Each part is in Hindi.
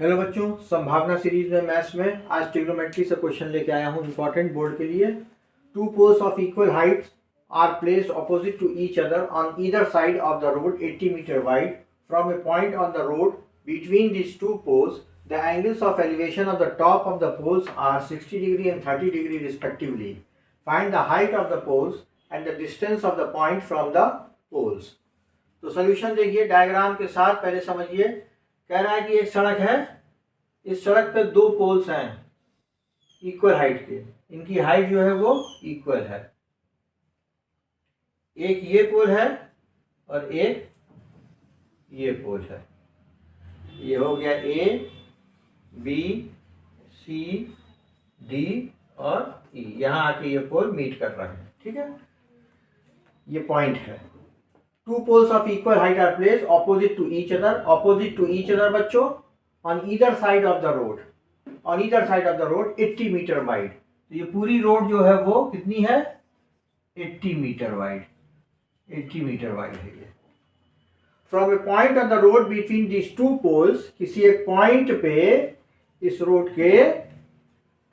हेलो बच्चों, संभावना सीरीज में मैथ्स में आज ट्रिग्नोमेट्री से क्वेश्चन लेके आया हूँ इंपॉर्टेंट बोर्ड के लिए। Two poles of equal height are placed opposite to each other on either side of the road 80 metre wide from a point on the road between this two poles the angles of elevation of the top of the poles are 60 degree and 30 degree respectively. Find the height of the poles and the distance of the point from the poles. तो सोल्यूशन देखिए डायग्राम के साथ, पहले समझिए। कह रहा है कि एक सड़क है, इस सड़क पे दो पोल्स हैं इक्वल हाइट के, इनकी हाइट जो है वो इक्वल है। एक ये पोल है और एक ये पोल है। ये हो गया ए बी सी डी और ई, यहां आके ये पोल मीट कर रहे हैं, ठीक है। ये पॉइंट है। Two poles of equal height are placed opposite to each other. Opposite to each other बच्चों, on either side of the road, on either side of the road 80 metre wide. तो ये पूरी रोड जो है वो कितनी है? 80 मीटर वाइड, 80 मीटर वाइड है ये। From a point on the road between this two poles, किसी एक पॉइंट पे इस रोड के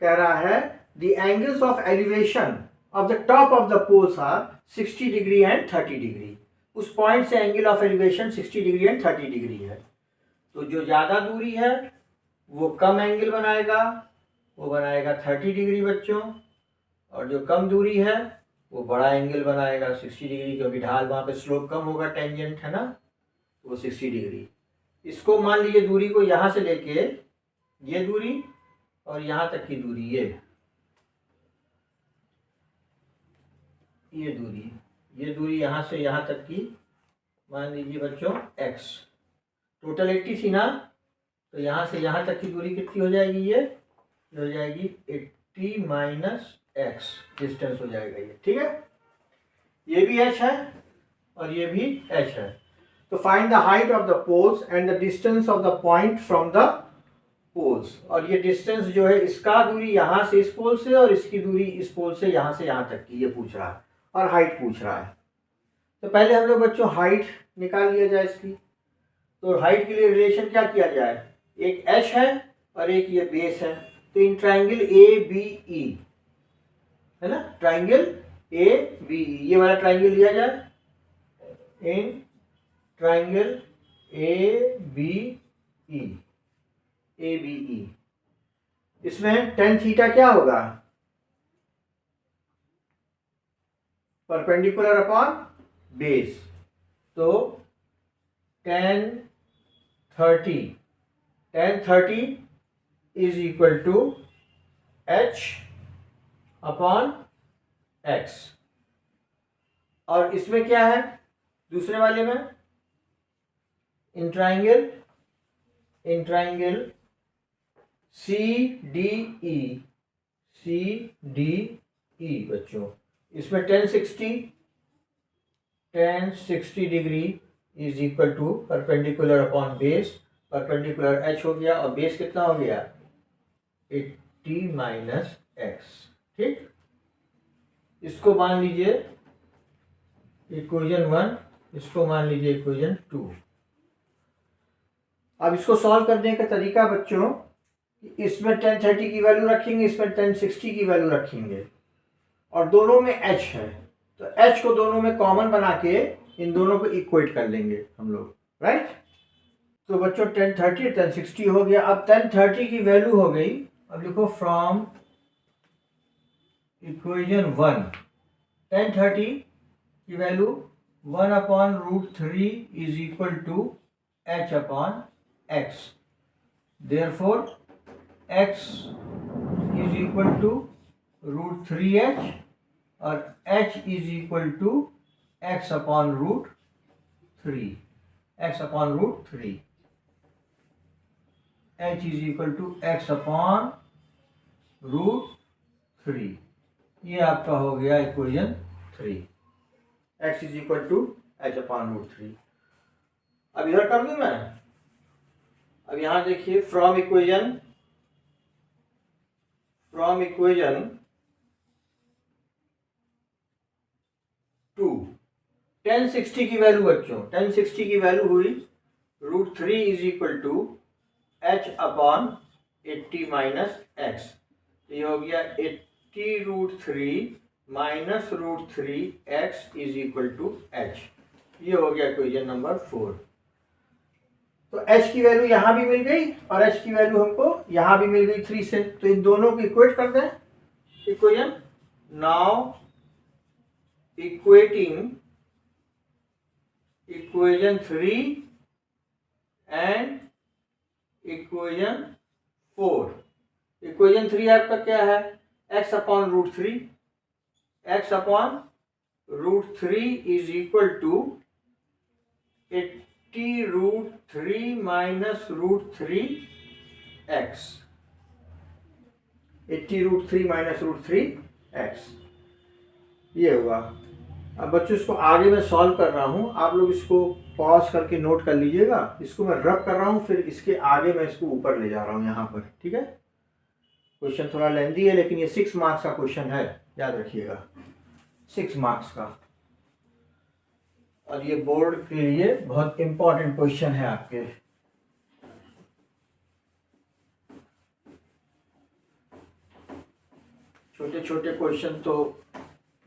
कह रहा है the angles of elevation of the top of the poles are 60 degree and 30 degree. उस पॉइंट से angle of elevation 60 degree and 30 degree है। तो जो ज़्यादा दूरी है वो कम एंगल बनाएगा, वो बनाएगा 30 डिग्री बच्चों, और जो कम दूरी है वो बड़ा एंगल बनाएगा 60 डिग्री, क्योंकि ढाल वहाँ पे स्लोप कम होगा, टेंजेंट है ना, वो 60 डिग्री। इसको मान लीजिए दूरी को यहाँ से लेके ये दूरी और यहाँ तक की दूरी, ये दूरी यहाँ से यहाँ तक की मान लीजिए बच्चों x। टोटल 80 थी ना, तो यहाँ से यहाँ तक की दूरी कितनी हो जाएगी? ये हो जाएगी 80 माइनस एक्स डिस्टेंस हो जाएगा ये, ठीक है। ये भी h है और ये भी h है। तो find the height of the poles and the distance of the point from the poles. और ये डिस्टेंस जो है, इसका दूरी यहाँ से इस पोल से और इसकी दूरी इस पोल से यहाँ तक की, ये पूछ रहा है, और हाइट पूछ रहा है। तो पहले हम लोग बच्चों हाइट निकाल लिया जाए इसकी। तो हाइट के लिए रिलेशन क्या किया जाए? एक h है और एक ये बेस है। तो इन ट्राइंगल ए बी ई है ना, ट्राइंगल ए बी ई, ये वाला ट्राइंगल लिया जाए। In triangle A B E, A B E, इसमें tan थीटा क्या होगा? Perpendicular upon base. तो tan 30 is equal to h upon x। और इसमें क्या है दूसरे वाले में? In triangle C D E बच्चों, इसमें tan 60 degree is equal to perpendicular upon base. Perpendicular h हो गया और बेस कितना हो गया? 80 माइनस एक्स, ठीक। इसको मान लीजिए इक्वेशन 1, इसको मान लीजिए इक्वेशन 2। अब इसको सॉल्व करने का तरीका बच्चों, इसमें tan 30 की वैल्यू रखेंगे, इसमें tan 60 की वैल्यू रखेंगे, और दोनों में h है, तो h को दोनों में कॉमन बना के इन दोनों को इक्वेट कर लेंगे हम लोग, राइट। तो बच्चों tan 30 tan 60 हो गया। अब tan 30 की वैल्यू हो गई, अब लिखो फ्रॉम इक्वेशन 1, tan 30 की value 1 upon √3 is equal to h upon x। Therefore x is equal to √3h और h is equal to x upon √3, x upon √3, h is equal to x upon √3। ये आपका हो गया equation 3, x is equal to h upon √3। अब इधर कर दूं मैं। अब यहां देखिए फ्रॉम इक्वेशन 2, tan 60 की वैल्यू बच्चों, tan 60 की वैल्यू हुई √3 is equal to h upon 80 minus x. तो ये हो गया 80√3 minus √3 x is equal to h. ये हो गया इक्वेशन नंबर 4। तो h की वैल्यू यहां भी मिल गई और h की वैल्यू हमको यहां भी मिल गई 3 से। तो इन दोनों को इक्वेट कर दें। Equation now equating equation 3 and equation 4। Equation 3 आपका क्या है? x upon √3, x upon √3 is equal to 80√3 minus √3 x। 80√3 minus √3 x ये हुआ। अब बच्चों इसको आगे मैं सॉल्व कर रहा हूँ, आप लोग इसको पॉज करके नोट कर लीजिएगा। इसको मैं रब कर रहा हूँ, फिर इसके आगे मैं इसको ऊपर ले जा रहा हूँ यहाँ पर, ठीक है। क्वेश्चन थोड़ा लेंदी है लेकिन ये 6 मार्क्स का क्वेश्चन है, याद रखिएगा 6 मार्क्स का। और ये बोर्ड के लिए बहुत इंपॉर्टेंट क्वेश्चन है आपके। छोटे छोटे क्वेश्चन तो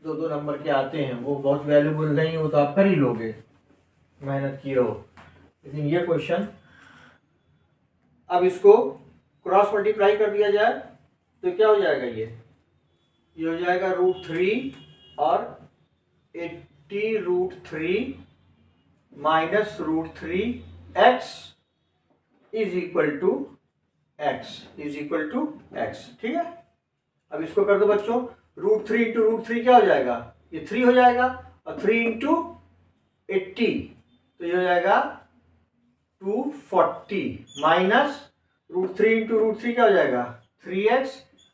2-2 नंबर के आते हैं, वो बहुत वैल्यूबल नहीं, वो तो आप कर ही लोगे, मेहनत की रहो। लेकिन ये क्वेश्चन, अब इसको क्रॉस मल्टीप्लाई कर दिया जाए तो क्या हो जाएगा? ये हो जाएगा √3 और 80√3 minus √3 x is equal to x, ठीक है। अब इसको कर दो बच्चों, √3 इंटू √3 क्या हो जाएगा? ये 3 हो जाएगा, और 3 इंटू 80 तो ये हो जाएगा 240 माइनस √3 इंटू √3 क्या हो जाएगा? 3x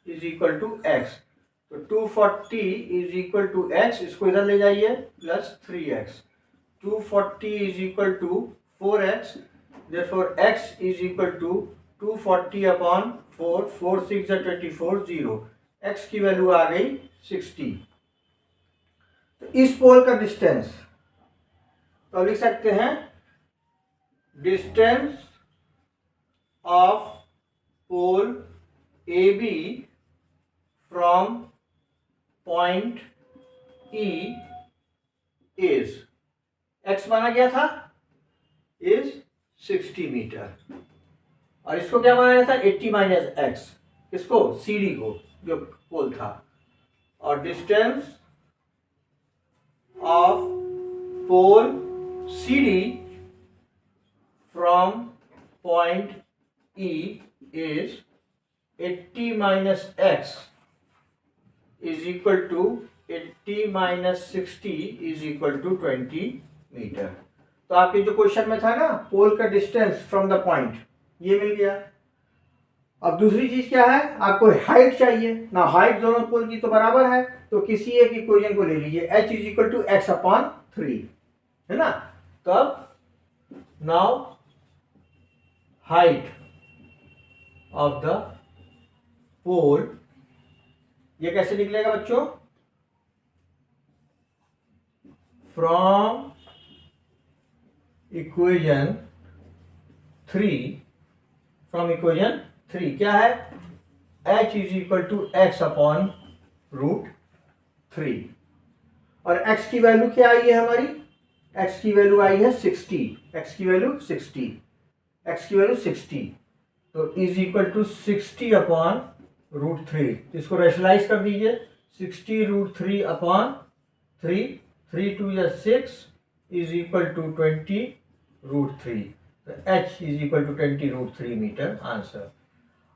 is equal to x. तो 240 इज इक्वल टू एक्स, इसको इधर ले जाइए, plus 3x। 240 is equal to 4x, therefore x is equal to 240 upon 4, 4 6 24, 0। x की वैल्यू आ गई 60। तो इस पोल का डिस्टेंस तो लिख सकते हैं distance of pole A B from point E is, x माना गया था इज 60 मीटर, और इसको क्या माना गया था? 80 माइनस एक्स। किसको? सी डी को, जो पोल था। और distance of pole C D from point E is 80 minus x is equal to 80 minus 60 is equal to 20 metre. तो आपके जो क्वेश्चन में था ना, पोल का डिस्टेंस फ्रॉम द पॉइंट, ये मिल गया। अब दूसरी चीज क्या है? आपको हाइट चाहिए ना। हाइट दोनों पोल की तो बराबर है, तो किसी एक इक्वेशन को ले लीजिए, h is equal to x upon 3, है ना। तो अब now height of the pole, ये कैसे निकलेगा बच्चों? फ्रॉम इक्वेशन 3 क्या है? h is equal to x upon √3। और x की वैल्यू क्या आई है हमारी? x की वैल्यू आई है 60। x की वैल्यू 60, तो इज इक्वल टू 60 अपॉन √3। इसको रेशनलाइज कर दीजिए, 60√3 अपॉन 3, 3 2 या 6 इज इक्वल टू 20√3। तो h is equal to 20√3 metre answer.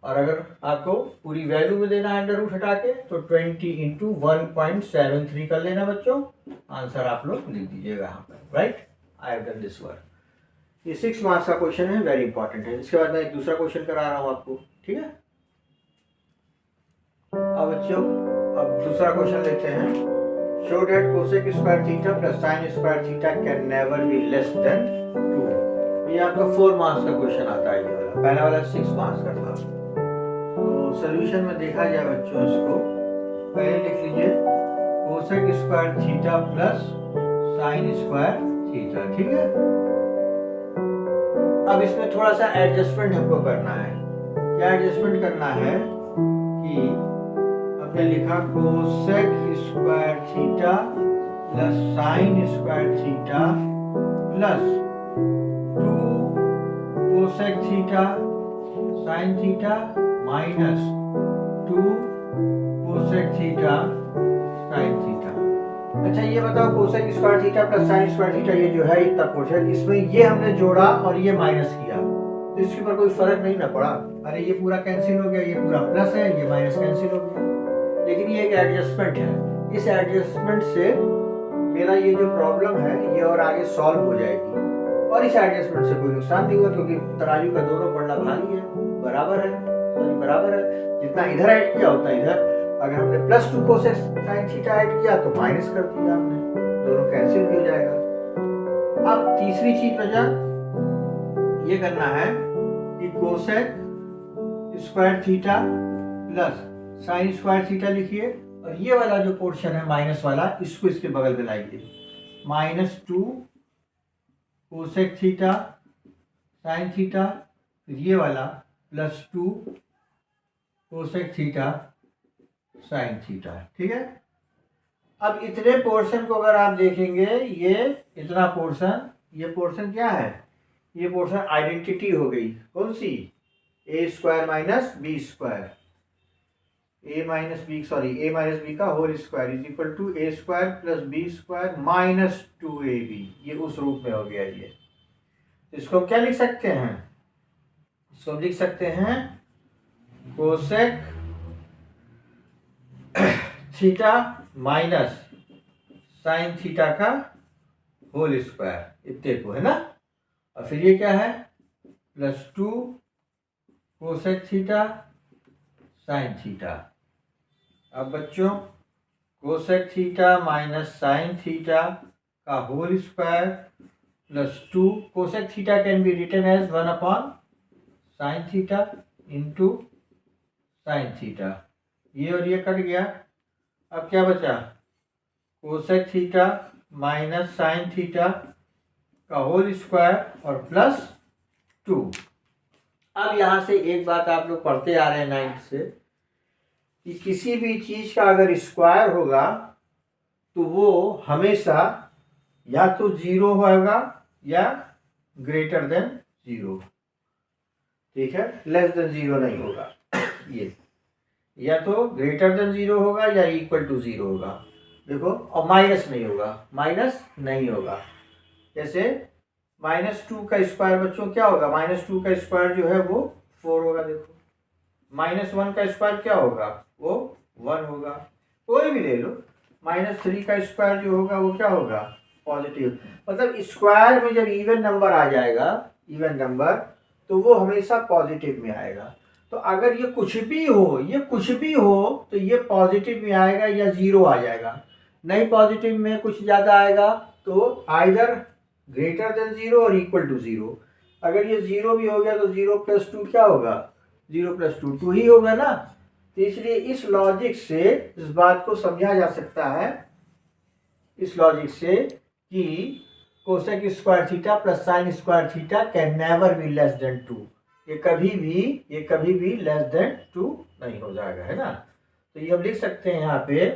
और अगर आपको पूरी वैल्यू में देना है अंडर रूट हटा के, तो 20 इंटू 1.73 कर लेना बच्चों। आंसर आप लोग लिख दीजिएगा यहाँ पर, right. I have done this work. ये 6 मार्क्स का क्वेश्चन है, वेरी इंपॉर्टेंट है। इसके बाद मैं एक दूसरा क्वेश्चन करा रहा हूँ आपको, ठीक है। अब बच्चों, अब दूसरा क्वेश्चन लेते हैं। Show that cosec square theta plus sine square theta can never be less than 2। ये आपका 4 मार्क्स का क्वेश्चन आता है। ये वाला पहला वाला 6 मार्क्स का था। तो सोल्यूशन में देखा जाए बच्चों, इसको पहले लिख लीजिए cosec square theta plus sine square theta, ठीक है। अब इसमें थोड़ा सा एडजस्टमेंट हमको करना है। क्या एडजस्टमेंट करना है कि हमने लिखा cosec square theta plus sine square theta plus 2 cosec theta sine theta minus 2 cosec theta sine theta. अच्छा ये बताओ, cosec square theta plus sine square theta ये जो है इतना पोर्शन, इसमें ये हमने जोड़ा और ये माइनस किया, तो इसके ऊपर कोई फर्क नहीं ना पड़ा। अरे ये पूरा कैंसिल हो गया, ये पूरा प्लस है, ये माइनस कैंसिल हो गया। लेकिन ये एक एडजस्टमेंट है, इस एडजस्टमेंट से मेरा ये जो प्रॉब्लम है ये और आगे सॉल्व हो जाएगी। और इस एडजस्टमेंट से कोई नुकसान नहीं हुआ, क्योंकि तराजू का दोनों पलड़ा भारी है, बराबर है, सॉरी बराबर है। जितना इधर ऐड किया उतना इधर। अगर हमने plus 2 cosec sine theta add किया तो माइनस कर दिया हमने, दोनों कैंसिल भी हो जाएगा। अब तीसरी चीज बचा ये करना है कि cosec square theta plus sine square theta लिखिए, और ये वाला जो पोर्शन है माइनस वाला इसको इसके बगल में लाइए। -2 कोसेक थीटा साइन थीटा, फिर ये वाला +2 कोसेक थीटा साइन थीटा। ठीक है। अब इतने पोर्शन को अगर आप देखेंगे, ये इतना पोर्शन, ये पोर्शन क्या है, ये पोर्शन आइडेंटिटी हो गई। कौन सी? A square minus b square, a minus b का whole square is equal to a square plus b square minus 2ab। ये उस रूप में हो गया ये। इसको क्या लिख सकते हैं? इसको लिख सकते हैं cosec theta minus sine theta का होल स्क्वायर, इतने को है ना। और फिर ये क्या है? +2 कोसेक थीटा साइन थीटा। अब बच्चों cosec theta minus sine theta का whole square +2 cosec theta can be written as 1/sin theta into sine theta. ये और ये कट गया। अब क्या बचा? Cosec theta minus sine theta का होल स्क्वायर और +2। अब यहाँ से एक बात आप लोग पढ़ते आ रहे हैं 9th से, कि किसी भी चीज़ का अगर स्क्वायर होगा तो वो हमेशा या तो 0 होगा या ग्रेटर देन 0। ठीक है, लेस देन 0 नहीं होगा। ये या तो ग्रेटर देन 0 होगा या इक्वल टू 0 होगा। देखो, और माइनस नहीं होगा। जैसे -2 का स्क्वायर बच्चों क्या होगा? -2 का स्क्वायर जो है वो 4 होगा। देखो, -1 का स्क्वायर क्या होगा? वो 1 होगा। कोई भी ले लो। -3 का स्क्वायर जो होगा वो क्या होगा? पॉजिटिव। मतलब स्क्वायर में जब इवन नंबर आ जाएगा, इवन नंबर, तो वो हमेशा पॉजिटिव में आएगा। तो अगर ये कुछ भी हो तो ये पॉजिटिव में आएगा या 0 आ जाएगा। नहीं पॉजिटिव में कुछ ज़्यादा आएगा तो आइदर ग्रेटर देन 0 और इक्वल टू 0। अगर ये 0 भी हो गया तो 0 + 2 क्या होगा? 0 + 2 2 ही होगा ना। तो इसलिए इस लॉजिक से इस बात को समझा जा सकता है, इस लॉजिक से, कि cosec square theta plus sine square theta can never be less than 2। ये कभी भी लेस देन 2 नहीं हो जाएगा, है ना। तो ये हम लिख सकते हैं यहाँ पे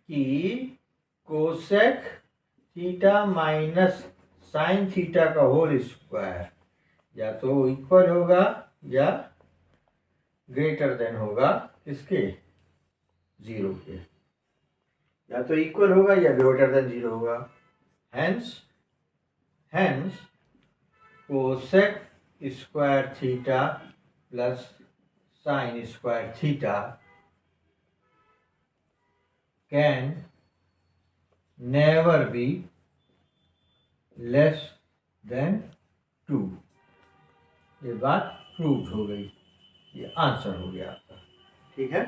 कि cosec theta minus sine theta का होल स्क्वायर या तो इक्वल होगा या ग्रेटर देन होगा इसके 0 के, या तो इक्वल होगा या ग्रेटर देन 0 होगा। Hence cosec square theta plus sine square theta can never be less than 2। ये बात प्रूव हो गई, ये आंसर हो गया आपका। ठीक है,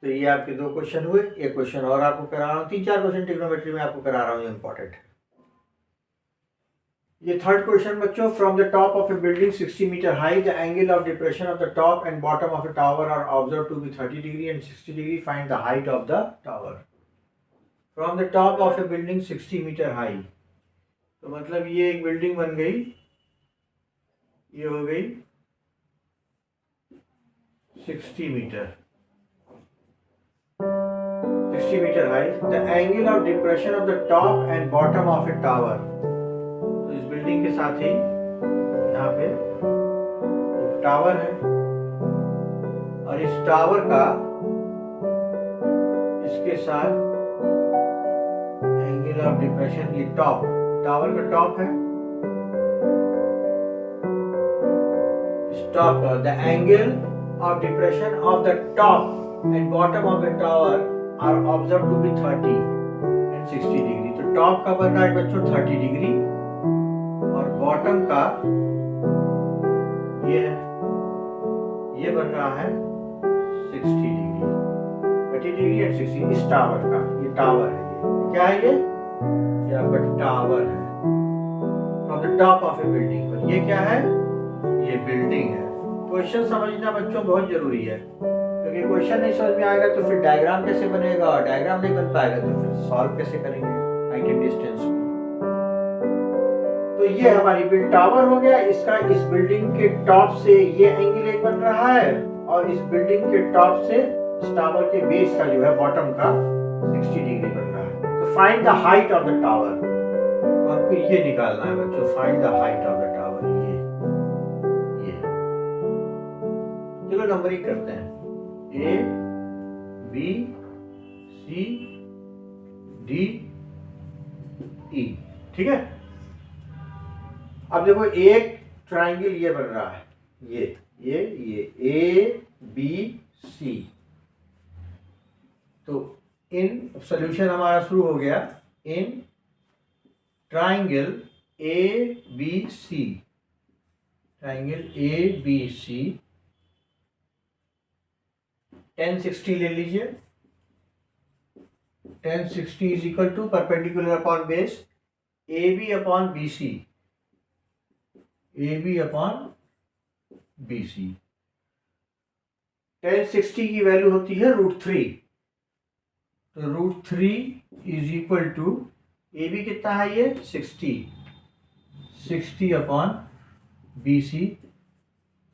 तो ये आपके 2 क्वेश्चन हुए। एक क्वेश्चन और आपको करा रहा हूँ, 3-4 क्वेश्चन ट्रिग्नोमेट्री में आपको करा रहा हूँ, ये इंपॉर्टेंट है। ये थर्ड क्वेश्चन बच्चों, from the top of a building 60 metre high, the angle of depression of the top and bottom of a tower are observe to be 30 degree and 60 degree, find the height of the tower. From the top of a building 60 metre high, तो मतलब ये एक बिल्डिंग बन गई ये हो गई 60 metre, 60 metre high. The angle of depression of the top and bottom of a tower. तो इस बिल्डिंग के साथ ही यहाँ पे एक टावर है और इस टावर का इसके साथ एंगल ऑफ डिप्रेशन, ये टॉप, टावर का टॉप है, इस टॉप का the angle of depression of the top and bottom of the tower are observed to be 30 and 60 degree। तो टॉप का बन रहा है बच्चों 30 डिग्री और बॉटम का ये बन रहा है 60 डिग्री, 30 डिग्री एंड 60। इस टावर का, ये टावर है, ये क्या है, ये आपका टावर है from the top of a building. पर ये क्या है, ये बिल्डिंग है। क्वेश्चन समझना बच्चों बहुत जरूरी है, क्योंकि क्वेश्चन नहीं समझ में आएगा तो फिर डायग्राम कैसे बनेगा, और डायग्राम नहीं बन पाएगा तो फिर सॉल्व कैसे करेंगे हाइट एंड डिस्टेंस में। तो ये हमारी बिल्ड टावर हो गया, इसका इस बिल्डिंग के टॉप से ये एंगल एक बन रहा है और इस बिल्डिंग के टॉप से इस टावर के बेस का जो है बॉटम का 60 डिग्री बन रहा है। तो find the height of the tower, तो आपको ये निकालना है बच्चों, find the height of the tower. ये चलो नंबरिंग करते हैं, A B C D E, ठीक है। अब देखो एक ट्राइंगल ये बन रहा है, ये A B C। तो इन सॉल्यूशन हमारा शुरू हो गया। In triangle A B C, triangle A B C 10 60 ले लीजिए। 10 60 is equal to perpendicular upon base AB upon BC, AB upon BC। 10 60 की वैल्यू होती है √3, तो √3 इज इक्वल टू AB कितना है, ये 60 अपॉन BC।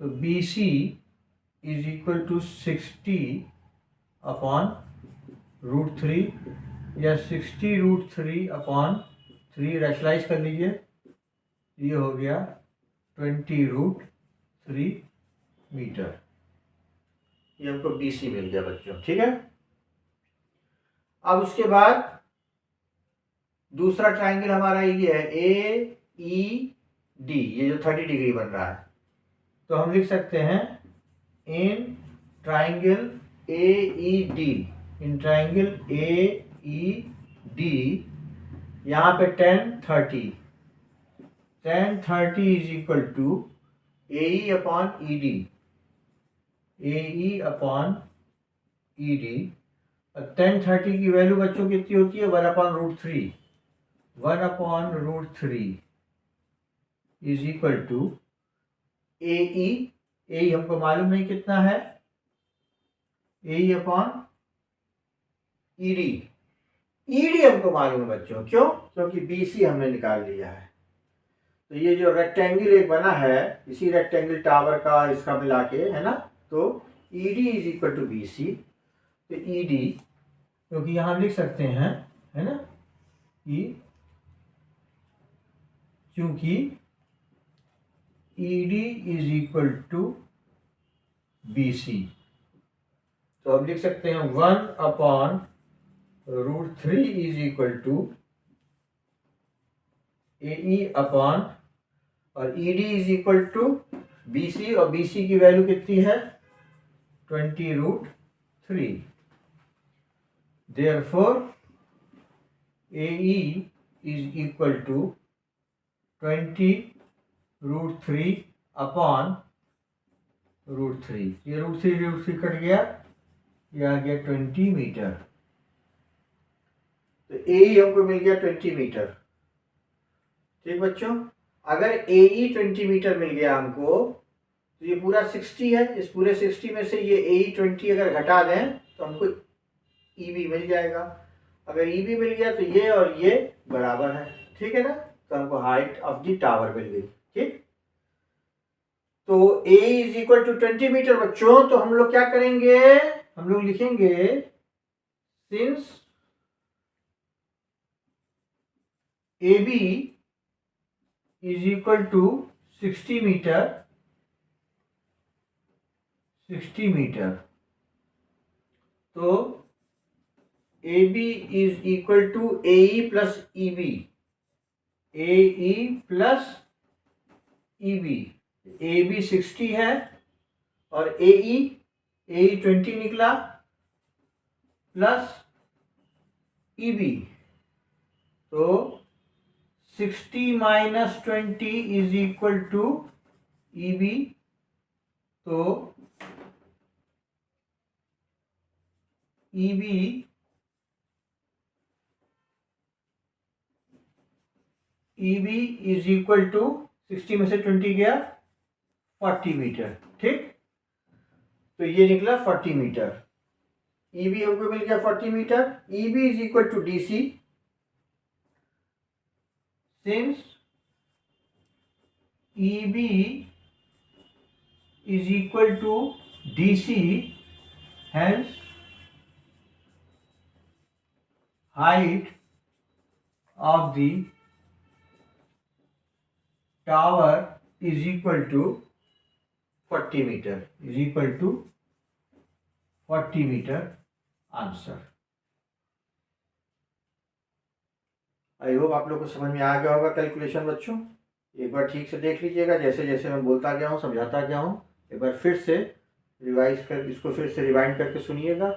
तो BC is equal to 60 upon √3 या 60 √3 अपॉन 3, रैशनलाइज कर लीजिए, ये हो गया 20 √3 मीटर। ये हमको BC मिल गया बच्चों, ठीक है। अब उसके बाद दूसरा ट्राइंगल हमारा ये है AED, ये जो 30 डिग्री बन रहा है। तो हम लिख सकते हैं in triangle AED, in triangle AED यहाँ पे 10 30 is equal to AE upon ED, AE upon ED। 10 30 की वैल्यू बच्चों कितनी होती है, 1 upon √3, 1 upon √3 is equal to AE हमको मालूम नहीं कितना है, AE अपॉन ED हमको मालूम है बच्चों, क्यों, क्योंकि BC हमने निकाल लिया है। तो ये जो रेक्टेंगल एक बना है, इसी रेक्टेंगल टावर का इसका मिला के, है ना, तो ED is equal to BC। तो ED क्योंकि यहाँ लिख सकते हैं, है ना, कि क्योंकि ED is equal to BC, तो हम लिख सकते हैं 1 upon √3 is equal to AE upon, और ED is equal to BC, और BC की वैल्यू कितनी है, 20 √3। Therefore AE is equal to 20 √3 upon √3। ये √3 कट गया, ये आ गया 20 मीटर। तो AE हमको मिल गया 20 मीटर, ठीक बच्चों। अगर AE 20 मीटर मिल गया हमको, तो ये पूरा 60 है, इस पूरे 60 में से ये AE 20 अगर घटा दें तो हमको EB मिल जाएगा। अगर EB मिल गया तो ये और ये बराबर है, ठीक है ना। तो हमको हाइट ऑफ द टावर मिल गई, ठीक। तो A is equal to 20 metre बच्चों। तो हम लोग क्या करेंगे, हम लोग लिखेंगे since AB is equal to 60 metre, 60 metre, तो AB is equal to AE plus EB, AE plus EB। AB 60 है और AE 20 निकला प्लस EB, तो 60 minus 20 is equal to EB। तो EB इज इक्वल टू 60 में से 20 गया 40 मीटर। ठीक, तो ये निकला 40 मीटर। EB हमको मिल गया 40 metre. EB is equal to DC, since EB is equal to DC, hence height of the tower is equal to 40 meter, is equal to 40 meter answer. I hope आप लोग को समझ में आ गया होगा कैलकुलेशन बच्चों। एक बार ठीक से देख लीजिएगा, जैसे जैसे मैं बोलता गया हूँ समझाता गया हूँ, एक बार फिर से रिवाइज कर, इसको फिर से रिवाइंड करके सुनिएगा,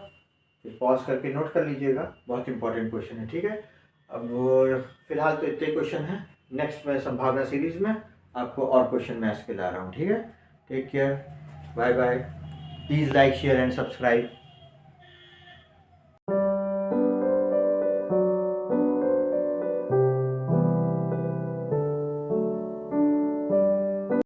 फिर पॉज करके नोट कर लीजिएगा। बहुत इंपॉर्टेंट क्वेश्चन है, ठीक है। अब फिलहाल तो इतने क्वेश्चन हैं, नेक्स्ट मैं संभावना सीरीज में आपको और क्वेश्चन मैथ्स के ला रहा हूँ, ठीक है। Take care, bye bye, please like share and subscribe.